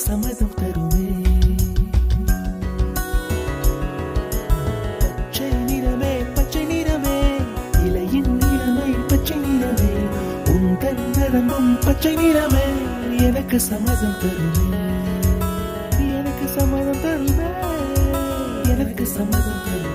சம்மதம் தருமே. பச்சை நிறமே பச்சை நிறமே, இலையின் நிறமை பச்சை நிறமே, உந்தன் நிறமும் பச்சை நிறமே, எனக்கு சம்மதம் தருமே, எனக்கு சம்மதம் தருமே, எனக்கு சம்மதம் தருமே.